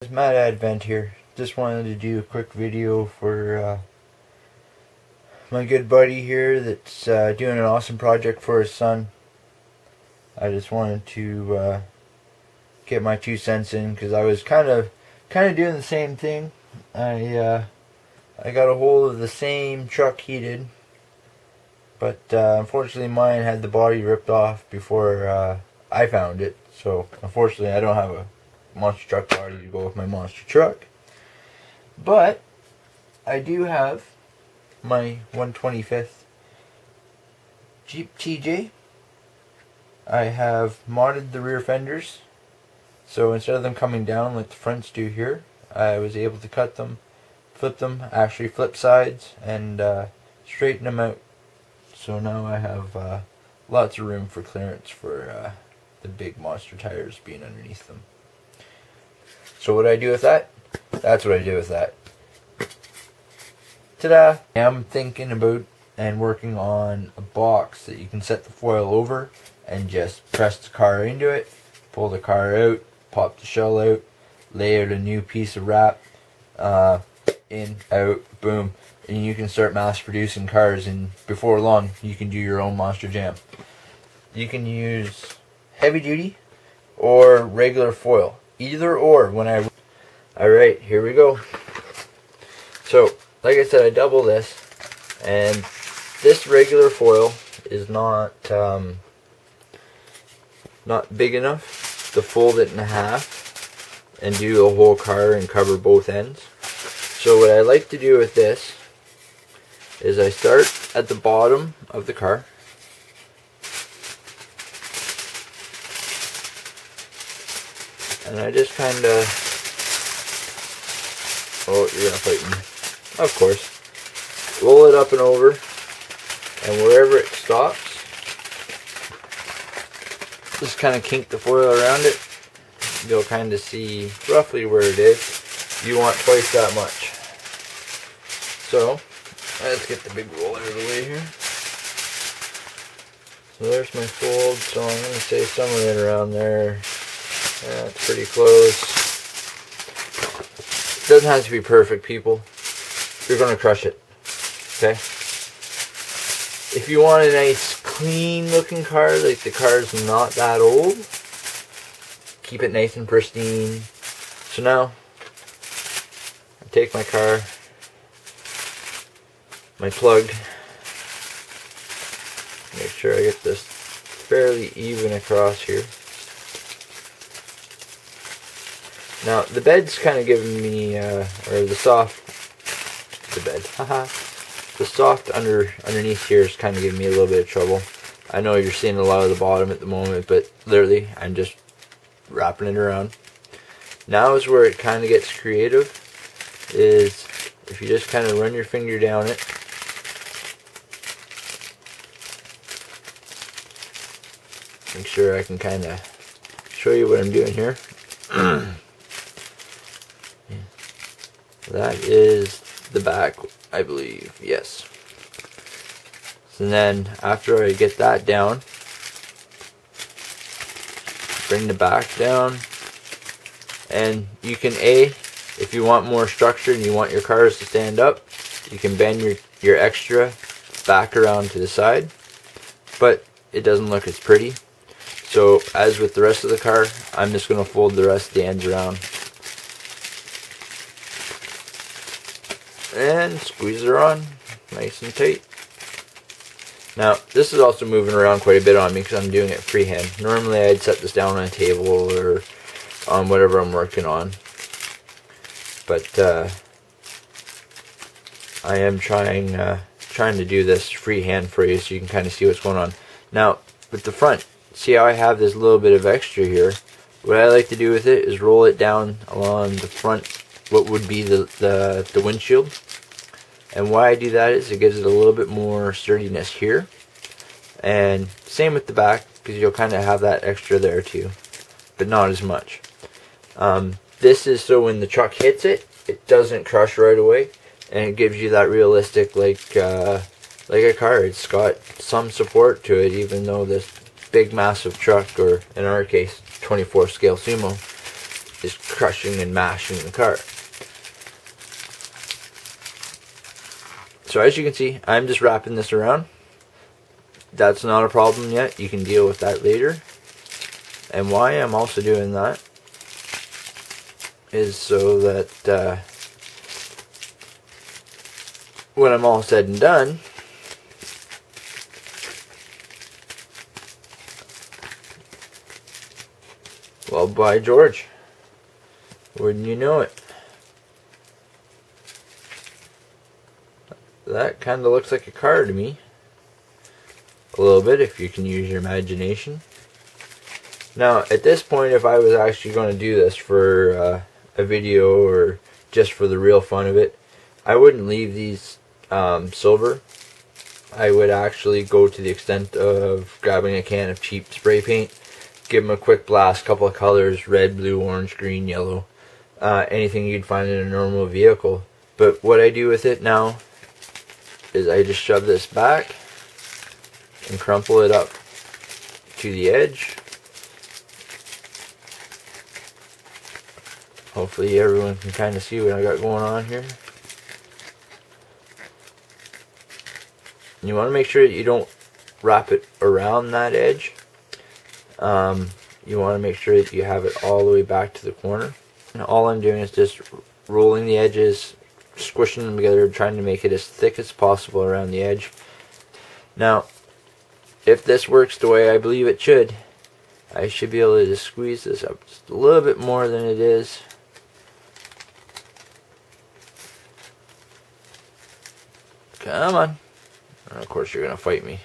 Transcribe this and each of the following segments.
It's MadAddVent here. Just wanted to do a quick video for my good buddy here that's doing an awesome project for his son. I just wanted to get my 2 cents in because I was kind of doing the same thing. I got a hold of the same truck he did, but unfortunately mine had the body ripped off before I found it. So unfortunately I don't have a monster truck body to go with my monster truck, but I do have my 1/25th Jeep TJ. I have modded the rear fenders, so instead of them coming down like the fronts do here, I was able to cut them, flip them, actually flip sides, and straighten them out. So now I have lots of room for clearance for the big monster tires being underneath them. So what I do with that? That's what I do with that. Ta-da! I'm thinking about and working on a box that you can set the foil over and just press the car into it, pull the car out, pop the shell out, lay out a new piece of wrap, in, out, boom, and you can start mass producing cars, and before long you can do your own Monster Jam. You can use heavy duty or regular foil, either or. Alright, here we go. So like I said, I double this, and this regular foil is not big enough to fold it in half and do a whole car and cover both ends. So what I like to do with this is I start at the bottom of the car, and I just kind of, oh, you're gonna fight me. Of course. Roll it up and over, and wherever it stops, just kind of kink the foil around it. You'll kind of see roughly where it is. You want twice that much. So, let's get the big roll out of the way here. So there's my fold, so I'm going to say somewhere around there. That's pretty close. It doesn't have to be perfect, people. You're going to crush it. Okay? If you want a nice clean looking car, like the car's not that old, keep it nice and pristine. So now, I take my car, my plug, make sure I get this fairly even across here. Now the bed's kind of giving me, or the soft underneath here is kind of giving me a little bit of trouble. I know you're seeing a lot of the bottom at the moment, but literally I'm just wrapping it around. Now is where it kind of gets creative, is if you just kind of run your finger down it, make sure I can kind of show you what I'm doing here. That is the back, I believe. Yes. So then after I get that down, bring the back down, and you can, if you want more structure and you want your cars to stand up, you can bend your extra back around to the side, but it doesn't look as pretty. So as with the rest of the car, I'm just going to fold the rest of the ends around and squeeze it on nice and tight. Now this is also moving around quite a bit on me because I'm doing it freehand. Normally I'd set this down on a table or on whatever I'm working on, but I am trying to do this freehand for you so you can kind of see what's going on. Now with the front, see how I have this little bit of extra here? What I like to do with it is roll it down along the front, what would be the windshield. And why I do that is it gives it a little bit more sturdiness here. And same with the back, because you'll kind of have that extra there too, but not as much. This is so when the truck hits it, it doesn't crush right away, and it gives you that realistic, like a car. It's got some support to it, even though this big massive truck, or in our case 24 scale sumo, is crushing and mashing the car. So as you can see, I'm just wrapping this around. That's not a problem yet. You can deal with that later. And why I'm also doing that is so that when I'm all said and done, well, by George, wouldn't you know it? That kind of looks like a car to me. A little bit, if you can use your imagination. Now, at this point, if I was actually going to do this for a video or just for the real fun of it, I wouldn't leave these silver. I would actually go to the extent of grabbing a can of cheap spray paint, give them a quick blast, couple of colors, red, blue, orange, green, yellow, anything you'd find in a normal vehicle. But what I do with it now is I just shove this back and crumple it up to the edge. Hopefully everyone can kind of see what I got going on here. And you want to make sure that you don't wrap it around that edge. You want to make sure that you have it all the way back to the corner. And all I'm doing is just rolling the edges, squishing them together, trying to make it as thick as possible around the edge. Now, if this works the way I believe it should, I should be able to just squeeze this up just a little bit more than it is. Come on. And of course you're going to fight me.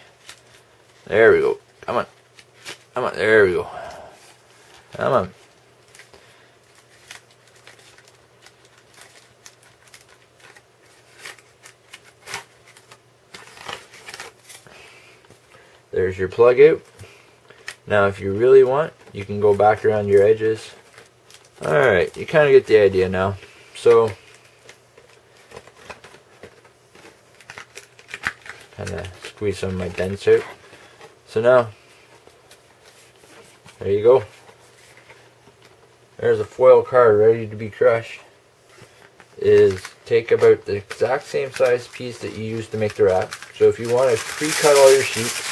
There we go. Come on. Come on. There we go. Come on. There's your plug out. Now if you really want, you can go back around your edges. Alright, you kind of get the idea now. So, kind of squeeze some of my dents out. So now, there you go. There's a foil card ready to be crushed. Is take about the exact same size piece that you used to make the wrap. So if you want to pre-cut all your sheets,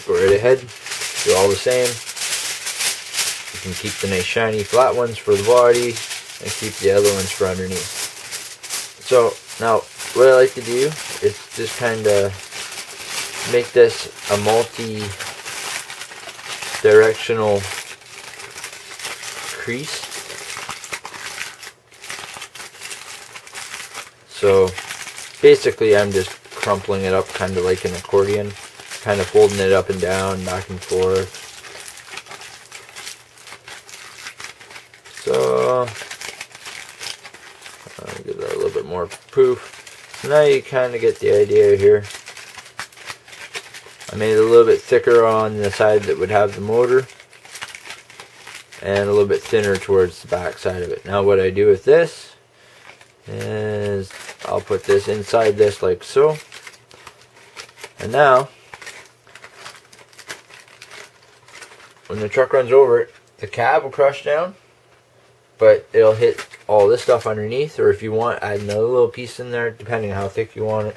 go right ahead, do all the same. You can keep the nice shiny flat ones for the body and keep the other ones for underneath. So now what I like to do is just kind of make this a multi-directional crease. So basically I'm just crumpling it up kind of like an accordion, kind of folding it up and down, back and forth. So I'll give that a little bit more poof. So now you kind of get the idea here. I made it a little bit thicker on the side that would have the motor, and a little bit thinner towards the back side of it. Now what I do with this is I'll put this inside this like so. And now, when the truck runs over it, the cab will crush down, but it'll hit all this stuff underneath, or if you want, add another little piece in there, depending on how thick you want it.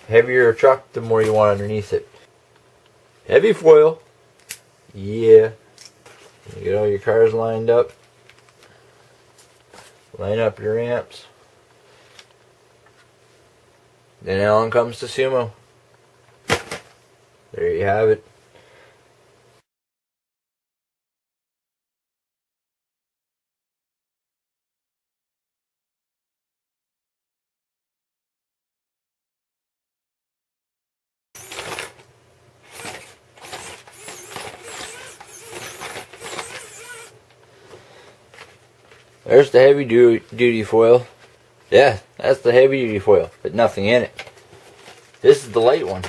The heavier your truck, the more you want underneath it. Heavy foil. Yeah. You get all your cars lined up. Line up your ramps. Then on comes the sumo. There you have it. There's the heavy duty foil. Yeah, that's the heavy duty foil, but nothing in it. This is the light one.